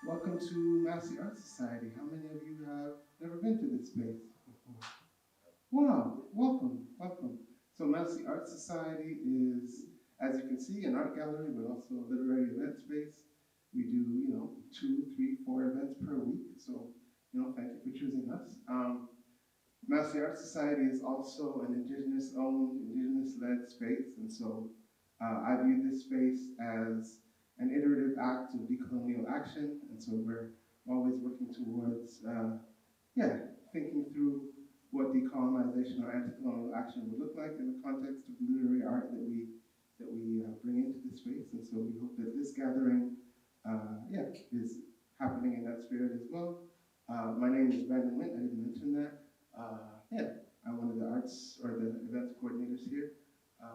Welcome to Massy Art Society. How many of you have never been to this space before? Wow, welcome, welcome. So Massy Art Society is, as you can see, an art gallery, but also a literary event space. We do, 2, 3, 4 events per week. So, thank you for choosing us. Massy Art Society is also an Indigenous-owned, Indigenous-led space, and so I view this space as an iterative act of decolonial action, and so we're always working towards, thinking through what decolonization or anti-colonial action would look like in the context of the literary art that we bring into this space, and so we hope that this gathering, is happening in that spirit as well. My name is Brandon Wint. I didn't mention that. I'm one of the arts or the events coordinators here.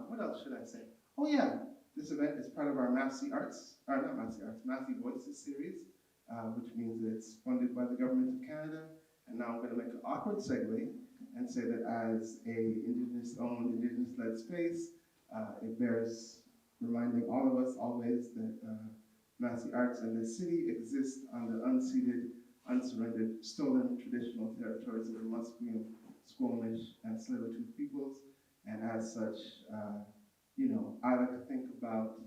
What else should I say? Oh yeah, this event is part of our Massy Arts, or not Massy Arts, Massy Voices series, which means that it's funded by the Government of Canada. And now I'm going to make an awkward segue and say that as a Indigenous-owned, Indigenous-led space, it bears reminding all of us always that Massy Arts in this city exist on the unceded, unsurrendered, stolen traditional territories of the Musqueam, Squamish, and Tsleil-Waututh peoples. And as such, I like to think about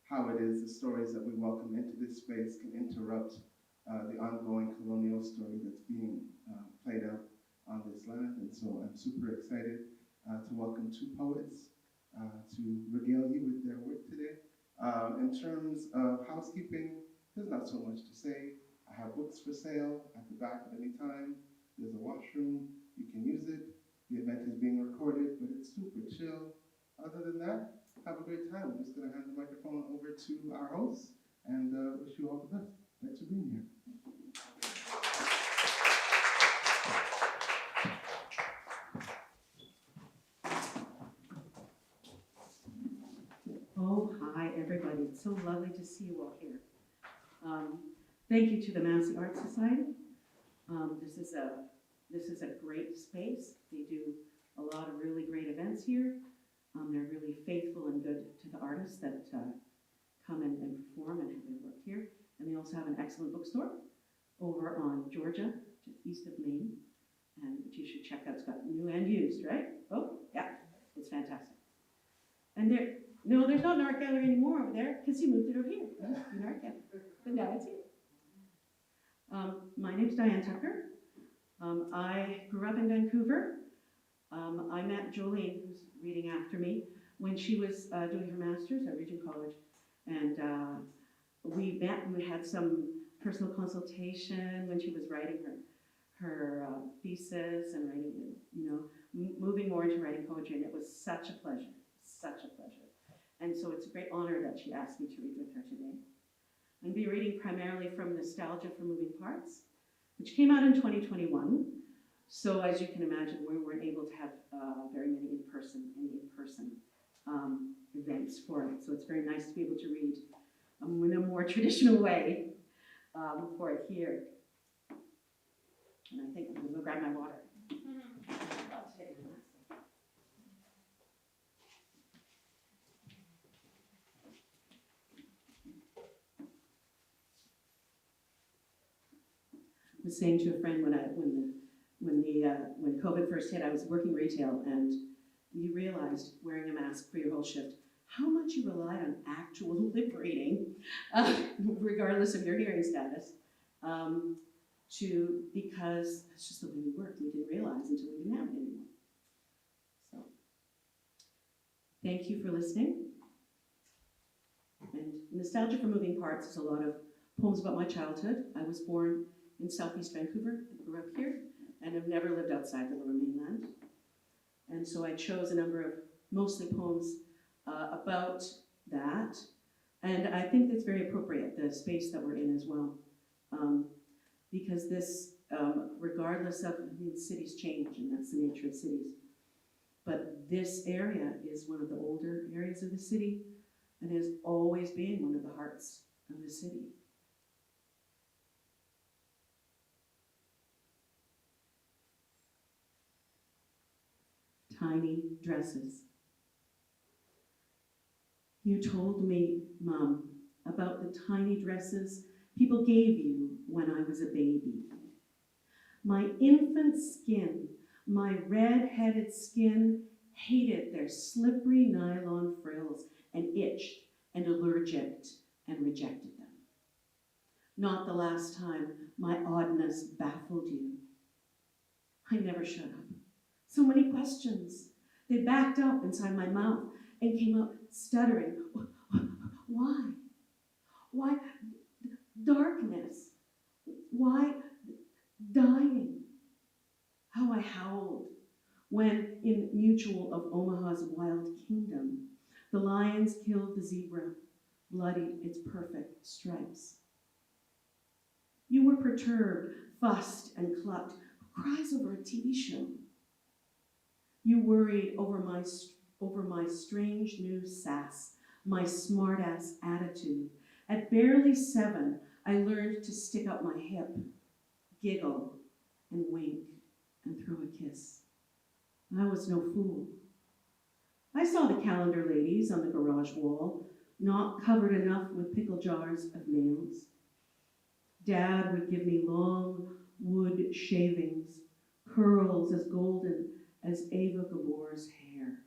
how it is the stories that we welcome into this space can interrupt the ongoing colonial story that's being played out on this land. And so I'm super excited to welcome two poets to regale you with their work today. In terms of housekeeping, there's not so much to say. I have books for sale at the back at any time. There's a washroom, you can use it. The event is being recorded, but it's super chill. Other than that, have a great time. I'm just gonna hand the microphone over to our host and wish you all the best. Thanks for being here. Oh, hi, everybody. It's so lovely to see you all here. Thank you to the Massy Art Society. This is a great space. They do a lot of really great events here. They're really faithful and good to the artists that come and perform and have their work here. And they also have an excellent bookstore over on Georgia, just east of Maine, and which you should check out. It's got new and used, right? Oh, yeah, it's fantastic. And there's not an art gallery anymore over there because you moved it over here. An art gallery, but now it's here. My name's Diane Tucker. I grew up in Vancouver. I met Jolene, who's reading after me, when she was doing her master's at Regent College, and we met. We had some personal consultation when she was writing her thesis and writing, moving more into writing poetry, and it was such a pleasure, such a pleasure. And so it's a great honor that she asked me to read with her today. I'm going to be reading primarily from Nostalgia for Moving Parts, which came out in 2021. So as you can imagine, we weren't able to have very many in-person events for it. So it's very nice to be able to read in a more traditional way for it here. And I think I'm going to go grab my water. I was saying to a friend when COVID first hit, I was working retail, and you realized wearing a mask for your whole shift how much you relied on actual lip reading, regardless of your hearing status, because that's just the way we worked. We didn't realize until we didn't have it anymore. So, thank you for listening. And Nostalgia for Moving Parts is a lot of poems about my childhood. I was born in southeast Vancouver. I grew up here and have never lived outside the Lower Mainland. And so I chose a number of mostly poems about that. And I think that's very appropriate, the space that we're in as well. Because this, regardless of, cities change, and that's the nature of cities. But this area is one of the older areas of the city and has always been one of the hearts of the city. Tiny dresses. You told me, Mom, about the tiny dresses people gave you when I was a baby. My infant skin, my red-headed skin, hated their slippery nylon frills and itched and allergic and rejected them. Not the last time my oddness baffled you. I never shut up. So many questions. They backed up inside my mouth and came out stuttering. Why? Why darkness? Why dying? How I howled when, in Mutual of Omaha's Wild Kingdom, the lions killed the zebra, bloodied its perfect stripes. You were perturbed, fussed, and clucked. Who cries over a TV show? You worried over my strange new sass, my smartass attitude. At barely 7, I learned to stick up my hip, giggle, and wink, and throw a kiss. I was no fool. I saw the calendar ladies on the garage wall, not covered enough with pickle jars of nails. Dad would give me long wood shavings, curls as golden as Ava Gabor's hair.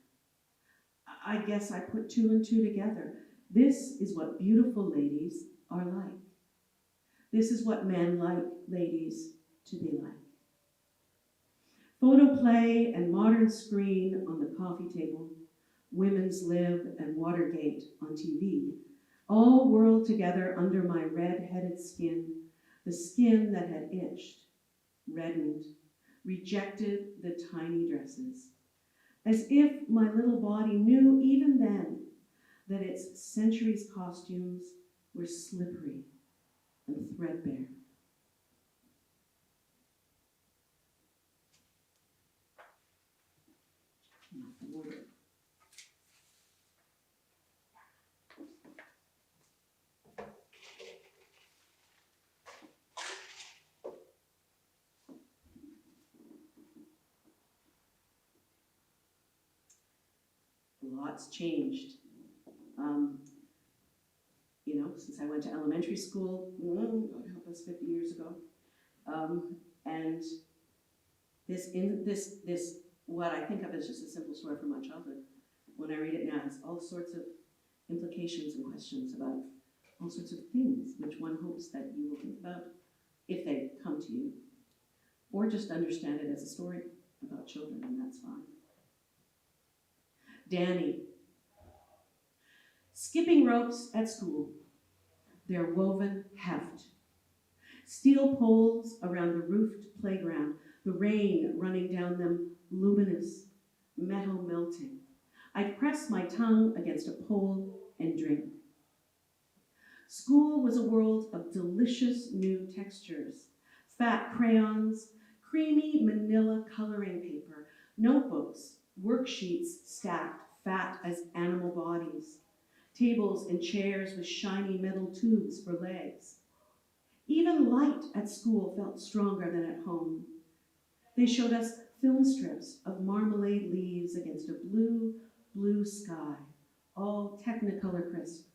I guess I put 2 and 2 together. This is what beautiful ladies are like. This is what men like ladies to be like. Photoplay and modern screen on the coffee table, Women's Lib and Watergate on TV, all whirled together under my red-headed skin, the skin that had itched, reddened, rejected the tiny dresses, as if my little body knew even then that its centuries' costumes were slippery and threadbare. Lots changed. Since I went to elementary school, God help us, 50 years ago. And this, what I think of as just a simple story from my childhood, when I read it now, has all sorts of implications and questions about all sorts of things, which one hopes that you will think about if they come to you, or just understand it as a story about children, and that's fine. Danny. Skipping ropes at school, their woven heft. Steel poles around the roofed playground, the rain running down them, luminous, metal melting. I'd press my tongue against a pole and drink. School was a world of delicious new textures, fat crayons, creamy manila coloring paper, notebooks, worksheets stacked fat as animal bodies, tables and chairs with shiny metal tubes for legs. Even light at school felt stronger than at home. They showed us film strips of marmalade leaves against a blue, blue sky, all Technicolor crisp.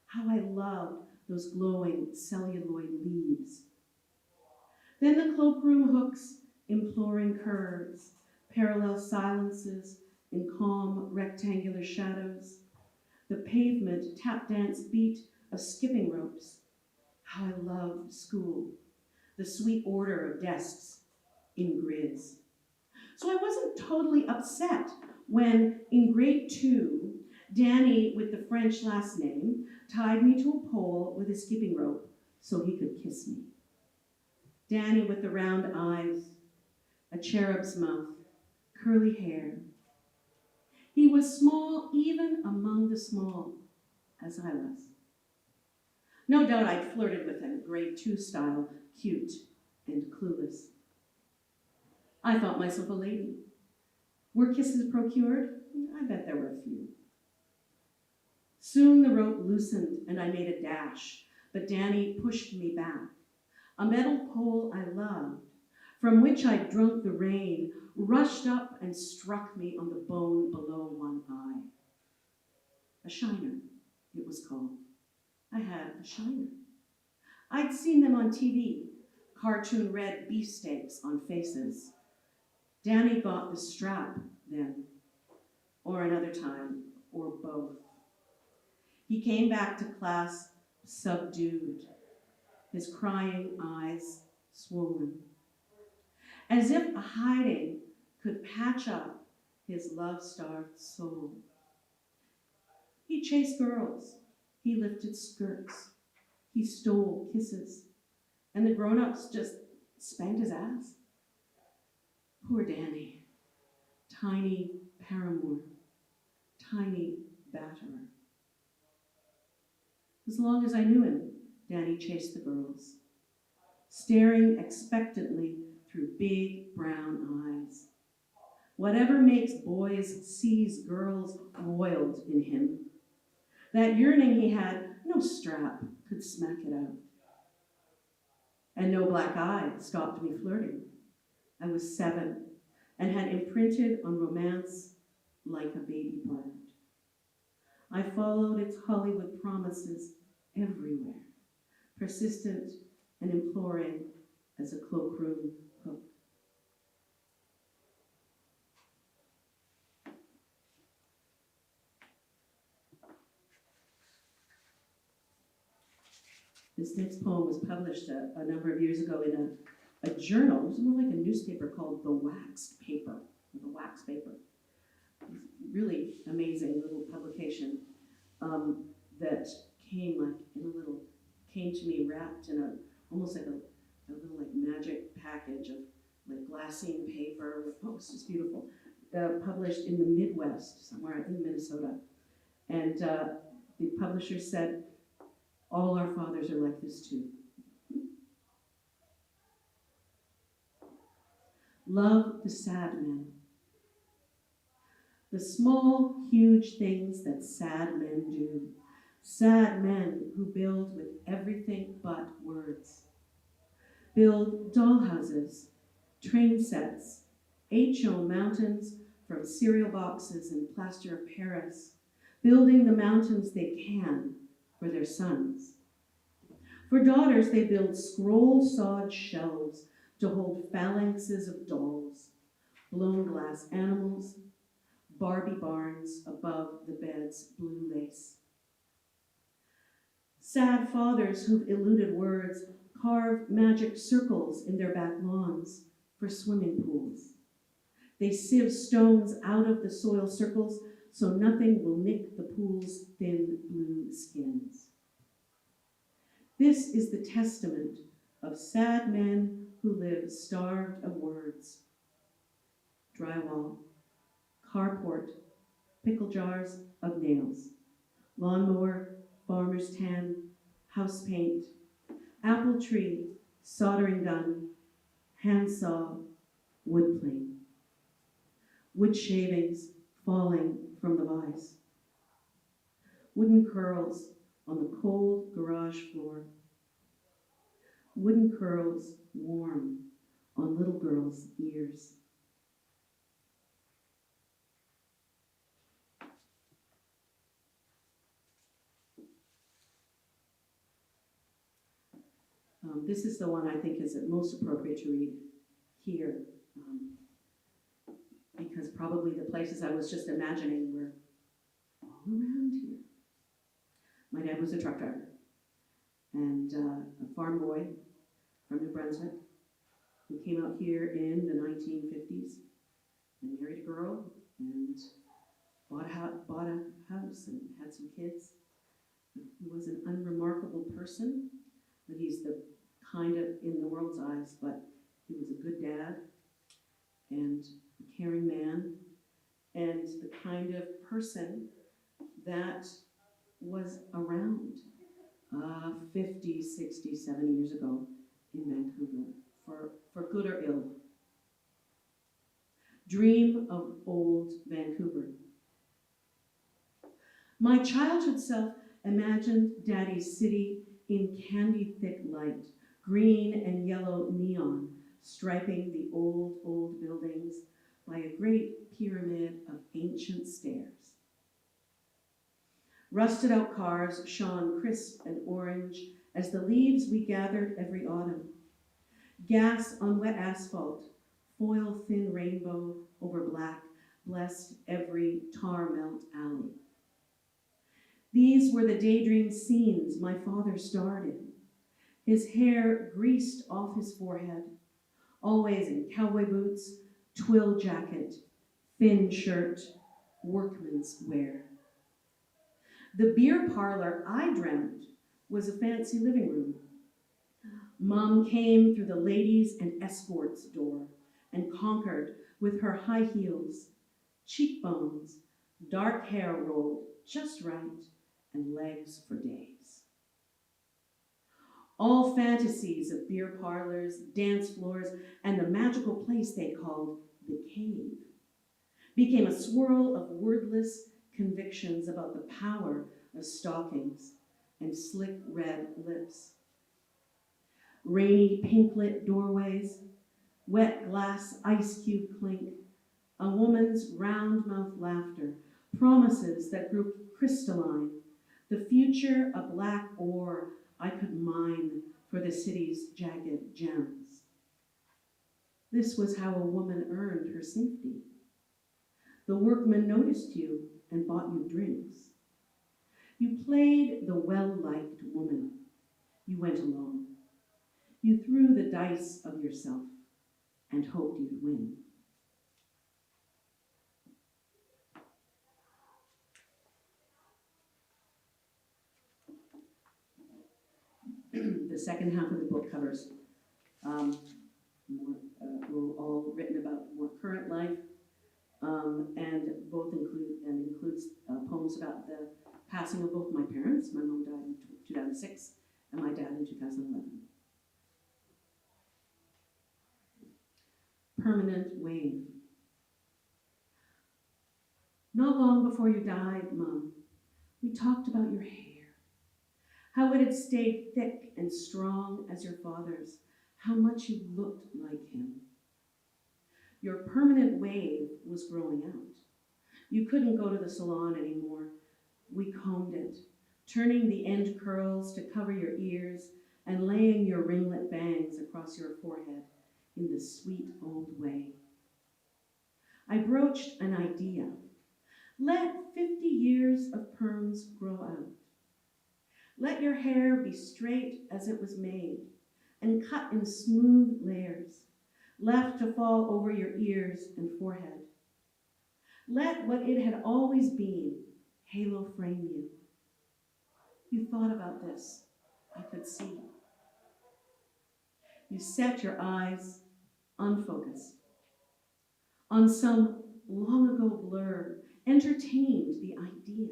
How I loved those glowing celluloid leaves. Then the cloakroom hooks, imploring curves, parallel silences in calm rectangular shadows, the pavement tap dance beat of skipping ropes. How I loved school, the sweet order of desks in grids. So I wasn't totally upset when, in grade 2, Danny, with the French last name, tied me to a pole with a skipping rope so he could kiss me. Danny with the round eyes, a cherub's mouth, curly hair. He was small even among the small, as I was. No doubt I'd flirted with him, grade 2 style, cute and clueless. I thought myself a lady. Were kisses procured? I bet there were a few. Soon the rope loosened and I made a dash, but Danny pushed me back. A metal pole I loved, from which I'd drunk the rain, rushed up and struck me on the bone below one eye. A shiner, it was called. I had a shiner. I'd seen them on TV, cartoon red beefsteaks on faces. Danny bought the strap then, or another time, or both. He came back to class subdued, his crying eyes swollen, as if a hiding could patch up his love-starved soul. He chased girls, he lifted skirts, he stole kisses, and the grown-ups just spanked his ass. Poor Danny, tiny paramour, tiny batterer. As long as I knew him, Danny chased the girls, staring expectantly through big brown eyes. Whatever makes boys seize girls roiled in him. That yearning he had, no strap could smack it out. And no black eye stopped me flirting. I was 7 and had imprinted on romance like a baby bird. I followed its Hollywood promises everywhere, persistent and imploring as a cloakroom hook. This next poem was published a number of years ago in a journal. It was more like a newspaper called The Wax Paper. The Wax Paper. Really amazing little publication that came came to me wrapped in almost like a little like magic package of like glassine paper. Oh, it's just beautiful. Published in the Midwest, somewhere in Minnesota. And the publisher said, all our fathers are like this too. Love the sad men. The small, huge things that sad men do. Sad men who build with everything but words. Build dollhouses, train sets, HO mountains from cereal boxes and plaster of Paris, building the mountains they can for their sons. For daughters, they build scroll-sawed shelves to hold phalanxes of dolls, blown glass animals, Barbie barns above the bed's blue lace. Sad fathers who've eluded words carve magic circles in their back lawns for swimming pools. They sieve stones out of the soil circles so nothing will nick the pool's thin blue skins. This is the testament of sad men who live starved of words. Drywall, carport, pickle jars of nails, lawnmower, farmer's tan, house paint, apple tree, soldering gun, handsaw, wood plane. Wood shavings falling from the vise. Wooden curls on the cold garage floor. Wooden curls warm on little girls' ears. This is the one I think is most appropriate to read here, because probably the places I was just imagining were all around here. My dad was a truck driver and a farm boy from New Brunswick who came out here in the 1950s and married a girl and bought a house and had some kids. He was an unremarkable person, but he's the kind of, in the world's eyes, but he was a good dad and a caring man and the kind of person that was around 50, 60, 70 years ago in Vancouver, for good or ill. Dream of old Vancouver. My childhood self imagined Daddy's city in candy-thick light, green and yellow neon, striping the old buildings by a great pyramid of ancient stairs. Rusted out cars shone crisp and orange as the leaves we gathered every autumn. Gas on wet asphalt, foil thin rainbow over black, blessed every tar melt alley. These were the daydream scenes my father starred in, his hair greased off his forehead, always in cowboy boots, twill jacket, thin shirt, workman's wear. The beer parlor I dreamt was a fancy living room. Mom came through the ladies and escorts door and conquered with her high heels, cheekbones, dark hair rolled just right, and legs for days. All fantasies of beer parlors, dance floors, and the magical place they called the cave became a swirl of wordless convictions about the power of stockings and slick red lips. Rainy pink-lit doorways, wet glass ice cube clink, a woman's round-mouthed laughter, promises that grew crystalline, the future a black ore I could mine for the city's jagged gems. This was how a woman earned her safety. The workman noticed you and bought you drinks. You played the well-liked woman. You went along. You threw the dice of yourself and hoped you'd win. The second half of the book covers were all written about more current life, and includes poems about the passing of both my parents. My mom died in 2006, and my dad in 2011. Permanent wave. Not long before you died, Mom, we talked about your hair, how it had stayed thick and strong as your father's, how much you looked like him. Your permanent wave was growing out. You couldn't go to the salon anymore. We combed it, turning the end curls to cover your ears and laying your ringlet bangs across your forehead in the sweet old way. I broached an idea. Let 50 years of perms grow out. Let your hair be straight as it was made and cut in smooth layers, left to fall over your ears and forehead. Let what it had always been halo frame you. You thought about this. I could see. You set your eyes unfocused on some long ago blur, entertained the idea.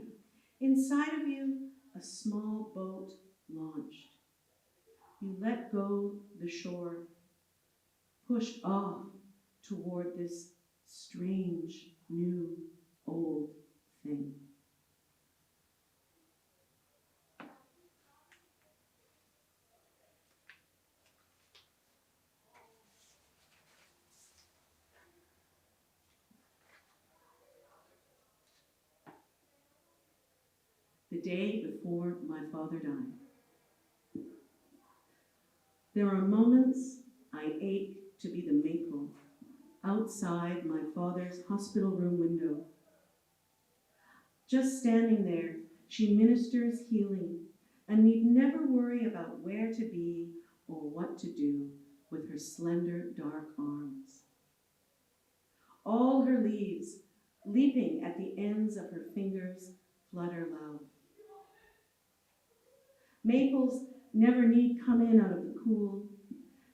Inside of you, a small boat launched. You let go the shore, pushed off toward this strange, new, old thing. The day before my father died. There are moments I ache to be the maple outside my father's hospital room window. Just standing there, she ministers healing and need never worry about where to be or what to do with her slender, dark arms. All her leaves, leaping at the ends of her fingers, flutter loud. Maples never need come in out of the cool.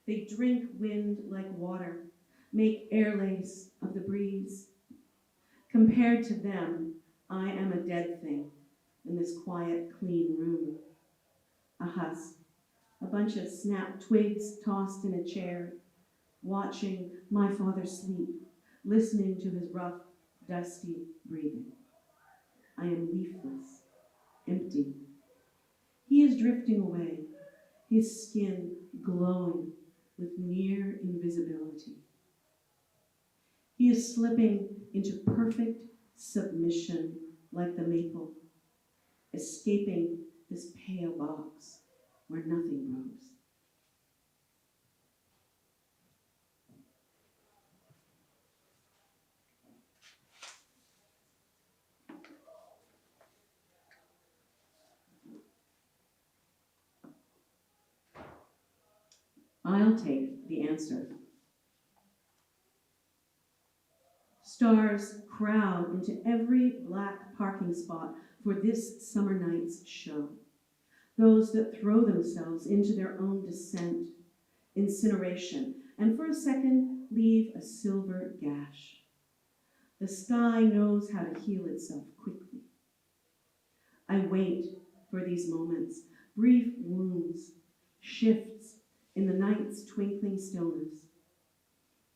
They drink wind like water, make air lace of the breeze. Compared to them, I am a dead thing in this quiet, clean room. A husk, a bunch of snapped twigs tossed in a chair, watching my father sleep, listening to his rough, dusty breathing. I am leafless, empty. He is drifting away, his skin glowing with near invisibility. He is slipping into perfect submission like the maple, escaping this pale box, where nothing grows. I'll take the answer. Stars crowd into every black parking spot for this summer night's show. Those that throw themselves into their own descent, incineration, and for a second leave a silver gash. The sky knows how to heal itself quickly. I wait for these moments, brief wounds, shifts in the night's twinkling stillness.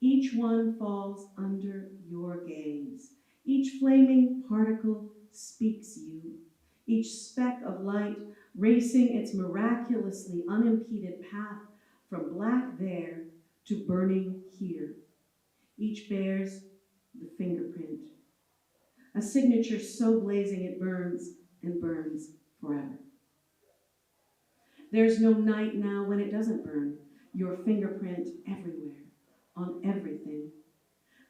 Each one falls under your gaze. Each flaming particle speaks you. Each speck of light racing its miraculously unimpeded path from black there to burning here. Each bears the fingerprint, a signature so blazing it burns and burns forever. There's no night now when it doesn't burn, your fingerprint everywhere, on everything.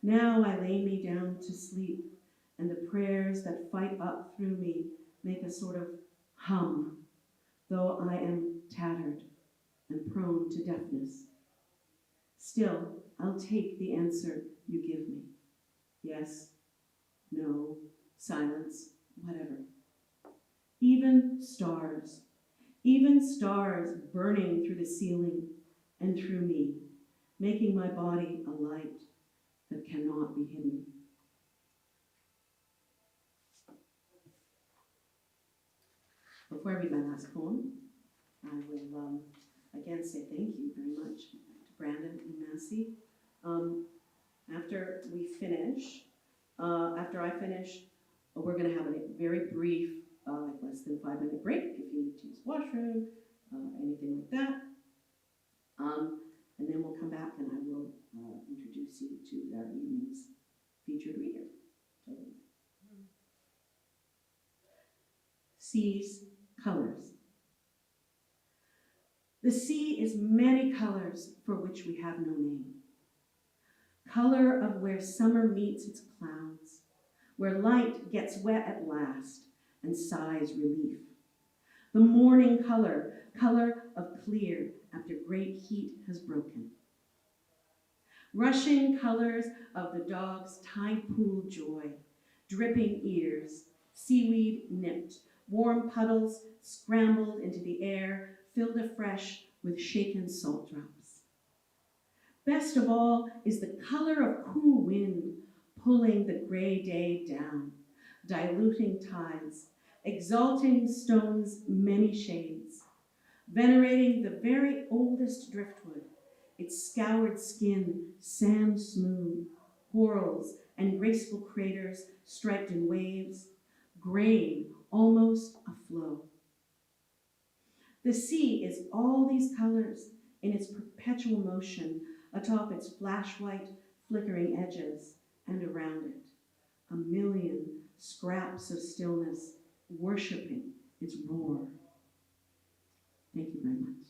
Now I lay me down to sleep, and the prayers that fight up through me make a sort of hum, though I am tattered and prone to deafness. Still, I'll take the answer you give me. Yes, no, silence, whatever. Even stars burning through the ceiling and through me, making my body a light that cannot be hidden. Before I read my last poem, I will again say thank you very much to Brandon and Massy. After I finish, we're going to have a very brief, like less than 5-minute break if you need to use the washroom, anything like that. And then we'll come back and I will introduce you to our evening's featured reader. Sea's colors. The sea is many colors for which we have no name. Color of where summer meets its clouds, where light gets wet at last and sighs relief. The morning color of clear after great heat has broken. Rushing colors of the dog's tide pool joy, dripping ears, seaweed nipped, warm puddles scrambled into the air, filled afresh with shaken salt drops. Best of all is the color of cool wind pulling the gray day down, diluting tides, exalting stone's many shades, venerating the very oldest driftwood, its scoured skin sand smooth, whorls and graceful craters striped in waves, grain almost aflow. The sea is all these colors in its perpetual motion atop its flash white flickering edges and around it, a million scraps of stillness worshiping its roar. Thank you very much.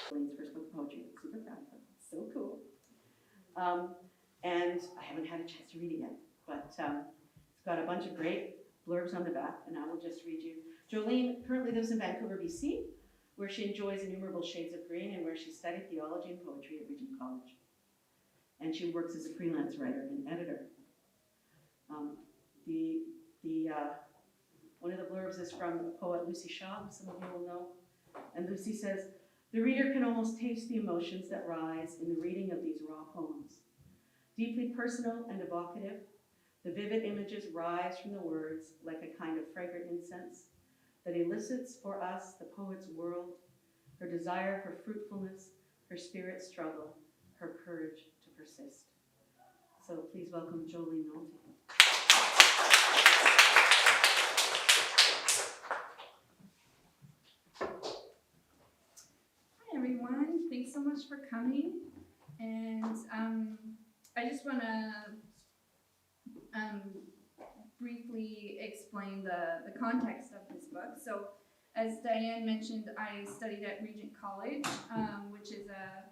Jolene's first book of poetry. I'm super proud of her. It's so cool. And I haven't had a chance to read it yet, but it's got a bunch of great blurbs on the back, and I will just read you. Jolene currently lives in Vancouver, BC, where she enjoys innumerable shades of green and where she studied theology and poetry at Regent College. And she works as a freelance writer and editor. One of the blurbs is from the poet Lucy Shaw, who some of you will know. And Lucy says, "The reader can almost taste the emotions that rise in the reading of these raw poems. Deeply personal and evocative, the vivid images rise from the words like a kind of fragrant incense that elicits for us the poet's world, her desire for fruitfulness, her spirit struggle, her courage to persist." So please welcome Jolene Nolte. Hi everyone, thanks so much for coming. And I just want to explain the context of this book. So, as Diane mentioned, I studied at Regent College, which is a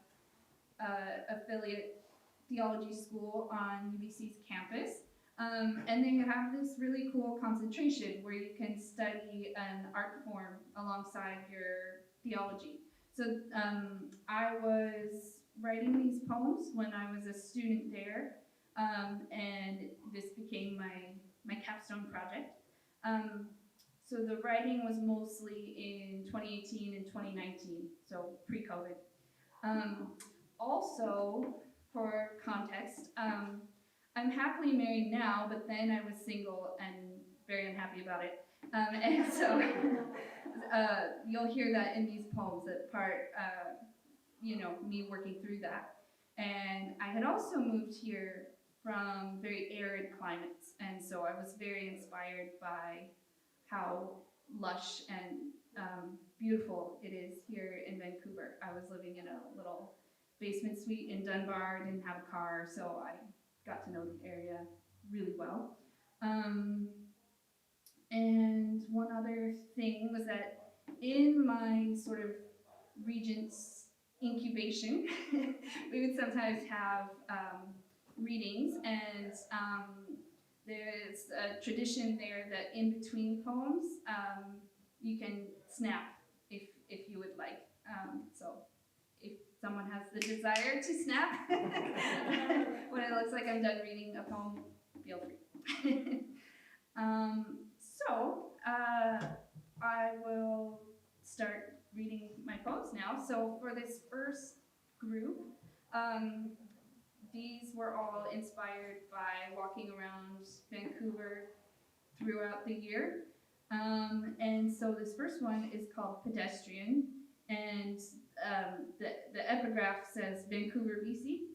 affiliate theology school on UBC's campus. And they have this really cool concentration where you can study an art form alongside your theology. So I was writing these poems when I was a student there, and this became my capstone project. So the writing was mostly in 2018 and 2019, so pre-COVID. Also, for context, I'm happily married now, but then I was single and very unhappy about it. And so you'll hear that in these poems, that part, me working through that. And I had also moved here from very arid climates, and so I was very inspired by how lush and beautiful it is here in Vancouver. I was living in a little basement suite in Dunbar, didn't have a car, so I got to know the area really well. And one other thing was that in my sort of Regent's incubation, we would sometimes have readings, and there's a tradition there that in between poems, you can snap if you would like. So if someone has the desire to snap, when it looks like I'm done reading a poem, feel free. I will start reading my poems now. So for this first group, these were all inspired by walking around Vancouver throughout the year. And so this first one is called Pedestrian, and the epigraph says Vancouver, BC.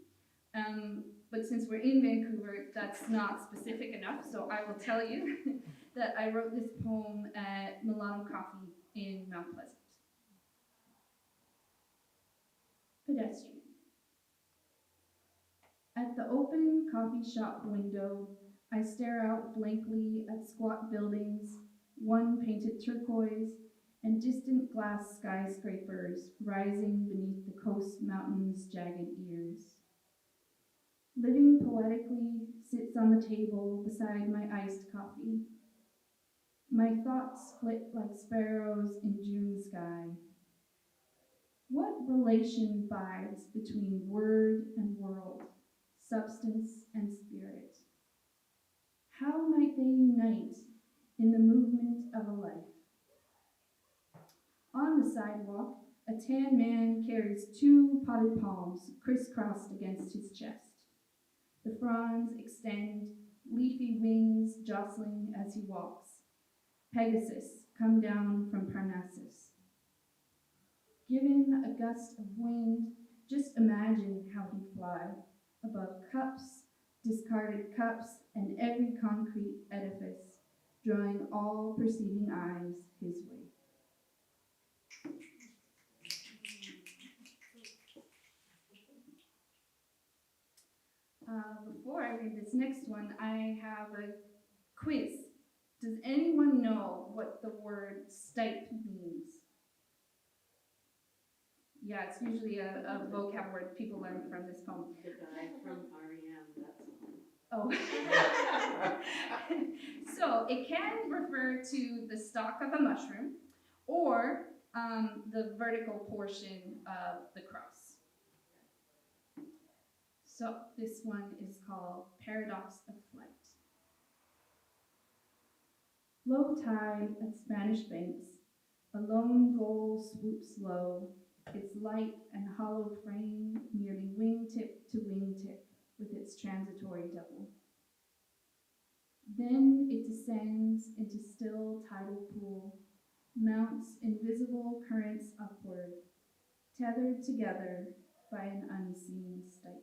But since we're in Vancouver, that's not specific enough, so I will tell you that I wrote this poem at Milano Coffee in Mount Pleasant. Pedestrian. At the open coffee shop window, I stare out blankly at squat buildings, one painted turquoise, and distant glass skyscrapers rising beneath the coast mountains' jagged ears. Living poetically sits on the table beside my iced coffee. My thoughts flit like sparrows in June sky. What relation bides between word and world, substance and spirit? How might they unite in the movement of a life? On the sidewalk, a tan man carries 2 potted palms crisscrossed against his chest. The fronds extend, leafy wings jostling as he walks. Pegasus come down from Parnassus. Given a gust of wind, just imagine how he'd fly above cups, discarded cups, and every concrete edifice, drawing all perceiving eyes his way. Before I read this next one, I have a quiz. Does anyone know what the word stipe means? Yeah, it's usually a vocab word people learn from this poem. The guy from R.E.M., that's Oh. So it can refer to the stalk of a mushroom or the vertical portion of the cross. So this one is called Paradox of Flight. Low tide at Spanish banks, a lone gull swoops low, its light and hollow frame nearly wingtip to wingtip with its transitory double. Then it descends into still tidal pool, mounts invisible currents upward, tethered together by an unseen stipe.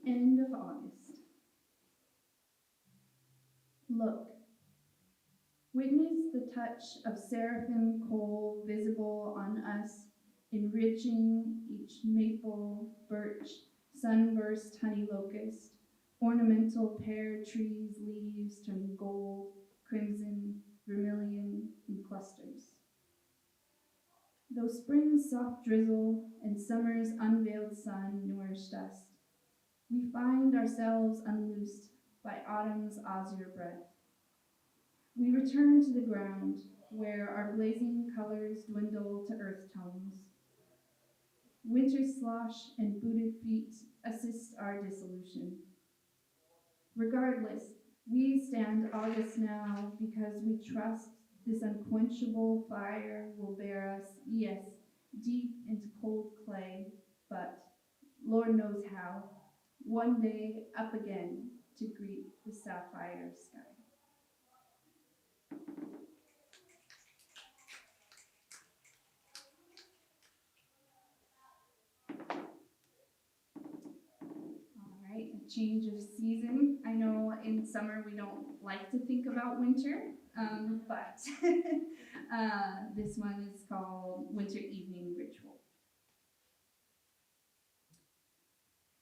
End of August. Look, witness the touch of seraphim coal visible on us, enriching each maple, birch, sunburst honey locust, ornamental pear trees' leaves turning gold, crimson, vermilion in clusters. Though spring's soft drizzle and summer's unveiled sun nourished us, we find ourselves unloosed by autumn's azure breath. We return to the ground, where our blazing colors dwindle to earth tones. Winter slosh and booted feet assist our dissolution. Regardless, we stand August now because we trust this unquenchable fire will bear us, yes, deep into cold clay, but Lord knows how, one day up again to greet the sapphire sky. All right, a change of season. I know in summer we don't like to think about winter, but this one is called Winter Evening Ritual.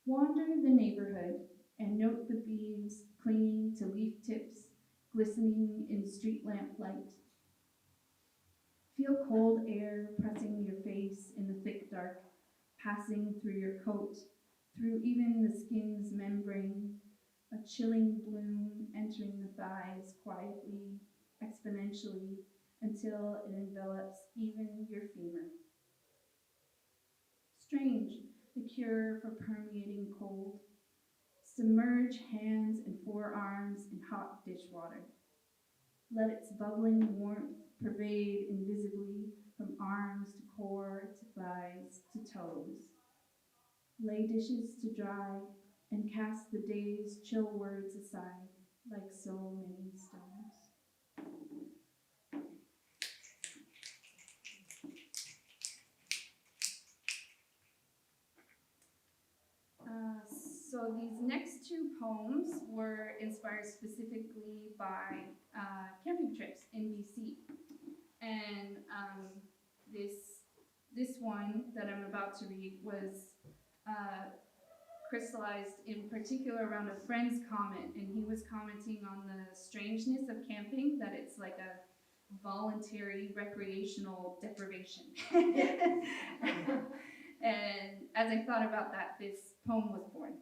Wander the neighborhood and note the beams clinging to leaf tips, glistening in street lamp light. Feel cold air pressing your face in the thick dark, passing through your coat, through even the skin's membrane, a chilling bloom entering the thighs quietly, exponentially, until it envelops even your femur. Strange, the cure for permeating cold. Submerge hands and forearms in hot dishwater. Let its bubbling warmth pervade invisibly from arms to core to thighs to toes. Lay dishes to dry and cast the day's chill words aside like so many stones. So these next two poems were inspired specifically by camping trips in BC. And this one that I'm about to read was crystallized in particular around a friend's comment, and he was commenting on the strangeness of camping, that it's like a voluntary recreational deprivation. And as I thought about that, this poem was born.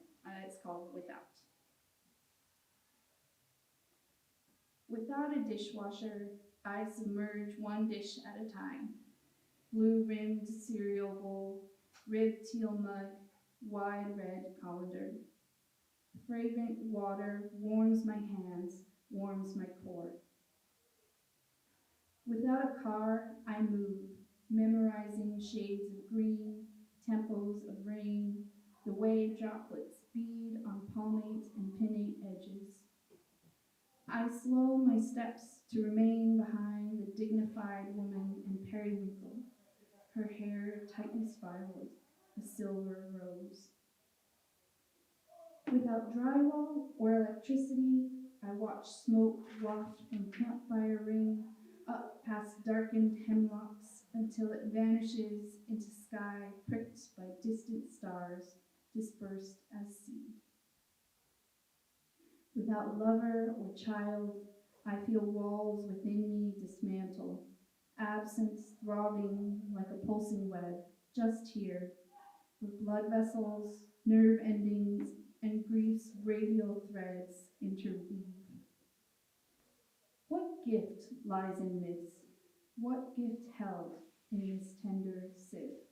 It's called Without. Without a dishwasher, I submerge one dish at a time. Blue-rimmed cereal bowl, ribbed teal mug, wide red colander. Fragrant water warms my hands, warms my core. Without a car, I move, memorizing shades of green, tempos of rain, the way droplets bead on palmate and pinnate edges. I slow my steps to remain behind the dignified woman in periwinkle, her hair tightly spiraled, a silver rose. Without drywall or electricity, I watch smoke waft from campfire ring up past darkened hemlocks until it vanishes into sky pricked by distant stars dispersed as seed. Without lover or child, I feel walls within me dismantle, absence throbbing like a pulsing web, just here, with blood vessels, nerve endings, and grief's radial threads interweave. What gift lies in this? What gift held in this tender sieve?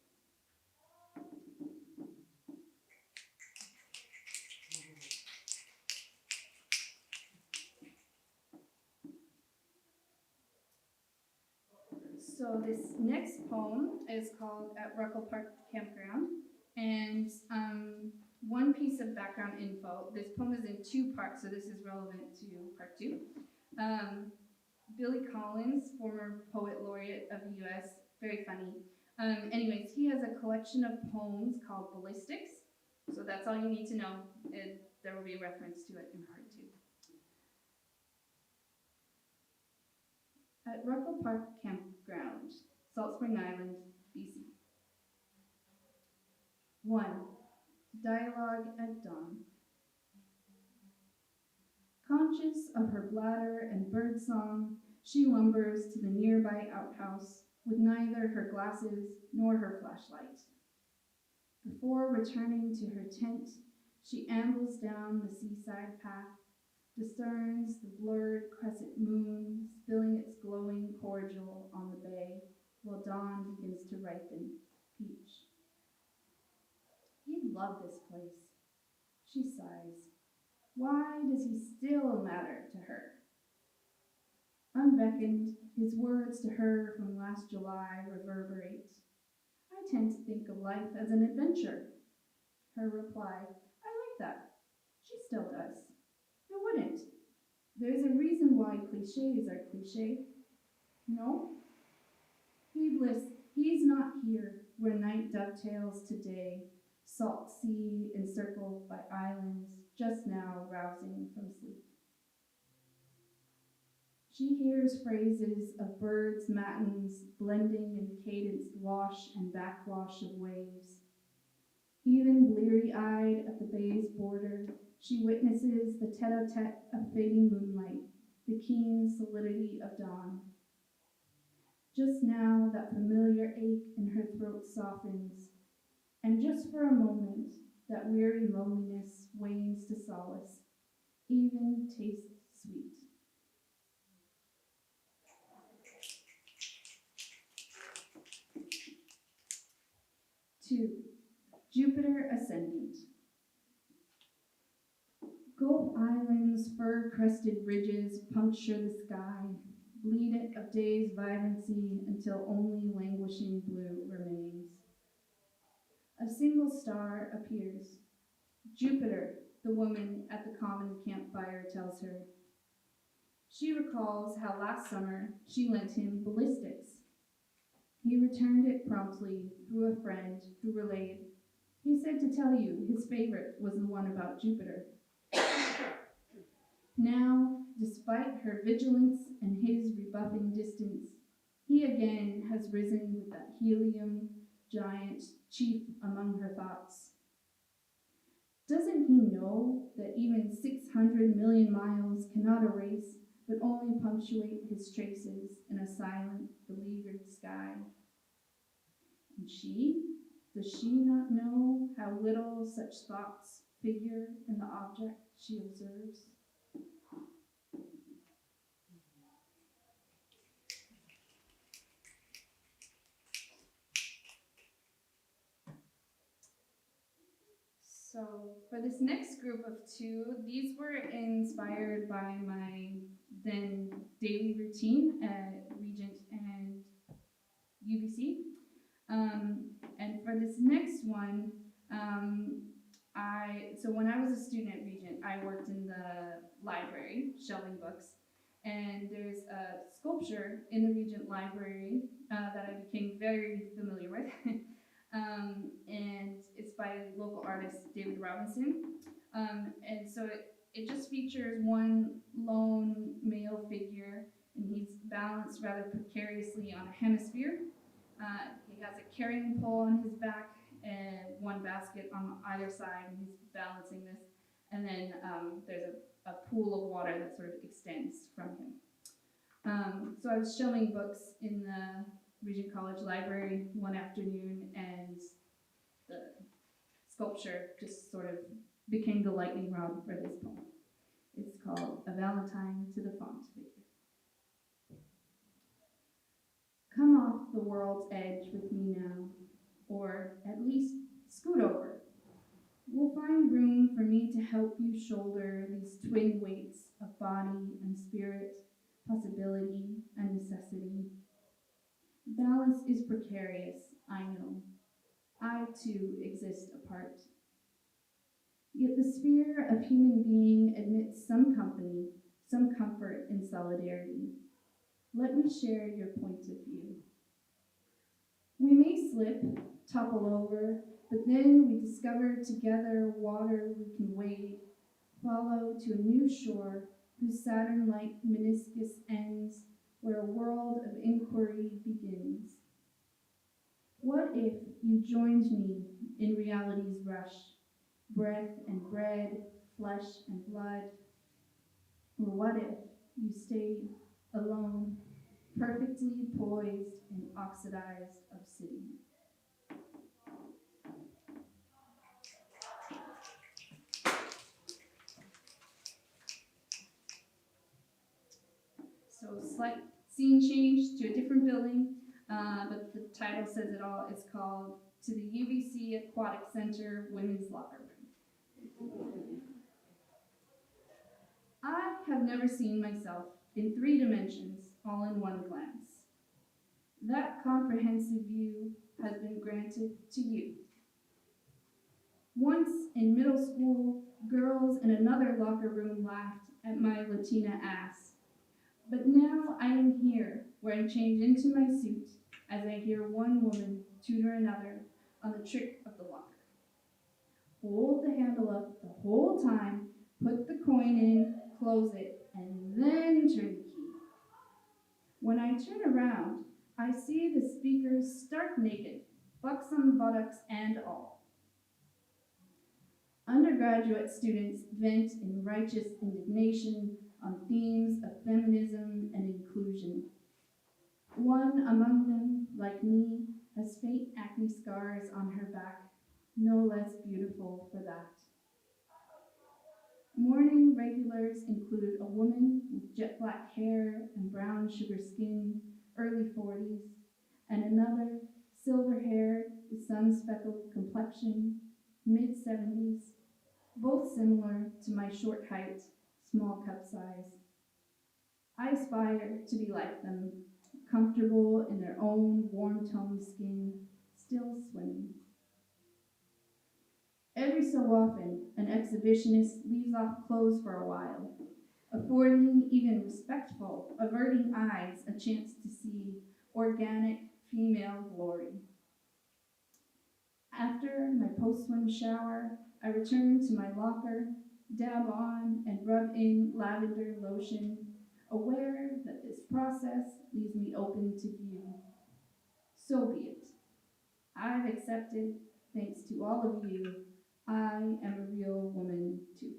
So this next poem is called At Ruckle Park Campground, and one piece of background info. This poem is in two parts, so this is relevant to part two. Billy Collins, former poet laureate of the US, very funny. Anyways, he has a collection of poems called Ballistics, so that's all you need to know. There will be a reference to it in part two. at Ruckle Park Campground, Salt Spring Island, BC. 1. Dialogue at Dawn. Conscious of her bladder and birdsong, she lumbers to the nearby outhouse with neither her glasses nor her flashlight. Before returning to her tent, she ambles down the seaside path, discerns the blurred crescent moon spilling its glowing cordial on the bay, while dawn begins to ripen peach. He'd love this place. She sighs. Why does he still matter to her? Unbeckoned, his words to her from last July reverberate. I tend to think of life as an adventure. Her reply, I like that. She still does. Who wouldn't? There's a reason why cliches are cliche. No? He's not here where night dovetails today, salt sea encircled by islands, just now rousing from sleep. She hears phrases of birds' matins blending in cadenced wash and backwash of waves. Even bleary-eyed at the bay's border, she witnesses the tete-a-tete of fading moonlight, the keen solidity of dawn. Just now, that familiar ache in her throat softens, and just for a moment, that weary loneliness wanes to solace, even tastes sweet. Two, Jupiter Ascendant. Gulf Island's fur-crested ridges puncture the sky, bleed it of day's vibrancy until only languishing blue remains. A single star appears. Jupiter, the woman at the common campfire tells her. She recalls how last summer she lent him ballistics. He returned it promptly through a friend who relayed. He said to tell you his favorite was the one about Jupiter. Now, despite her vigilance and his rebuffing distance, he again has risen with that helium giant chief among her thoughts. Doesn't he know that even 600 million miles cannot erase, but only punctuate his traces in a silent, beleaguered sky? And she? Does she not know how little such thoughts figure in the object she observes? So for this next group of two, these were inspired by my then daily routine at Regent and UBC. And for this next one, so when I was a student at Regent, I worked in the library, shelving books, and there's a sculpture in the Regent Library that I became very familiar with. And it's by local artist David Robinson. And so it just features one lone male figure, and he's balanced rather precariously on a hemisphere. He has a carrying pole on his back and one basket on either side, and he's balancing this. And then there's a pool of water that sort of extends from him. So I was showing books in the Regent College Library one afternoon, and the sculpture just sort of became the lightning rod for this poem. It's called A Valentine to the Font Figure. Come off the world's edge with me now, or at least scoot over. We'll find room for me to help you shoulder these twin weights of body and spirit, possibility and necessity. Balance is precarious, I know. I too exist apart. Yet the sphere of human being admits some company, some comfort in solidarity. Let me share your point of view. We may slip, topple over, but then we discover together water we can wade, follow to a new shore whose Saturn-like meniscus ends where a world of inquiry begins. What if you joined me in reality's rush, breath and bread, flesh and blood? Or what if you stayed alone, perfectly poised and oxidized obsidian? So slight scene change to a different building, but the title says it all. It's called To the UBC Aquatic Center Women's Locker Room. I have never seen myself in 3 dimensions all in one glance. That comprehensive view has been granted to you. Once in middle school, girls in another locker room laughed at my Latina ass. But now I am here, wearing change into my suit, as I hear one woman tutor another on the trick of the locker. Hold the handle up the whole time, put the coin in, close it, and then turn the key. When I turn around, I see the speakers stark naked, buxom buttocks and all. Undergraduate students vent in righteous indignation on themes of feminism and inclusion. One among them, like me, has faint acne scars on her back, no less beautiful for that. Morning regulars include a woman with jet black hair and brown sugar skin, early 40s, and another silver-haired with sun-speckled complexion, mid-70s, both similar to my short height, small cup size. I aspire to be like them, comfortable in their own warm-toned skin, still swimming. Every so often, an exhibitionist leaves off clothes for a while, affording even respectful, averting eyes a chance to see organic female glory. After my post-swim shower, I return to my locker, dab on and rub in lavender lotion, aware that this process leaves me open to view. So be it. I've accepted, thanks to all of you, I am a real woman too.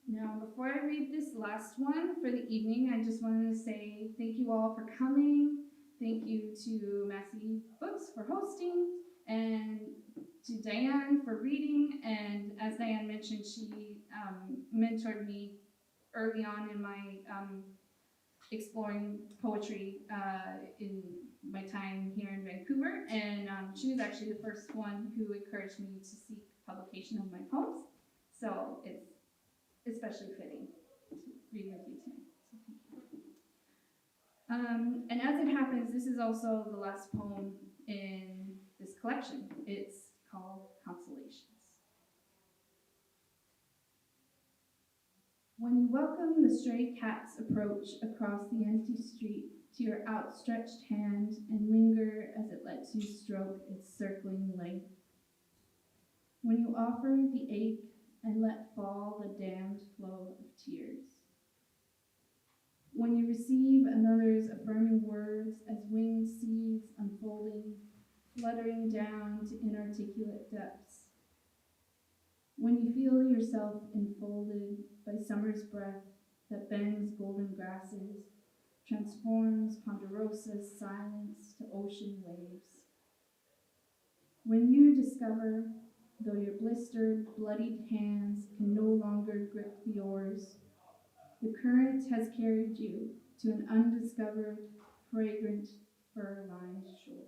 Now, before I read this last one for the evening, I just wanted to say thank you all for coming. Thank you to Massy Books for hosting, and to Diane for reading. And as Diane mentioned, she mentored me early on in my exploring poetry in my time here in Vancouver. And she was actually the first one who encouraged me to seek publication of my poems. So it's especially fitting to read with you tonight. So thank you. And as it happens, this is also the last poem in this collection. It's called Consolations. When you welcome the stray cat's approach across the empty street to your outstretched hand and linger as it lets you stroke its circling length. When you offer the ache and let fall the dammed flow of tears. When you receive another's affirming words as winged seeds unfolding, fluttering down to inarticulate depths. When you feel yourself enfolded by summer's breath that bends golden grasses, transforms Ponderosa's silence to ocean waves. When you discover, though your blistered, bloodied hands can no longer grip the oars, the current has carried you to an undiscovered, fragrant, fur-lined shore.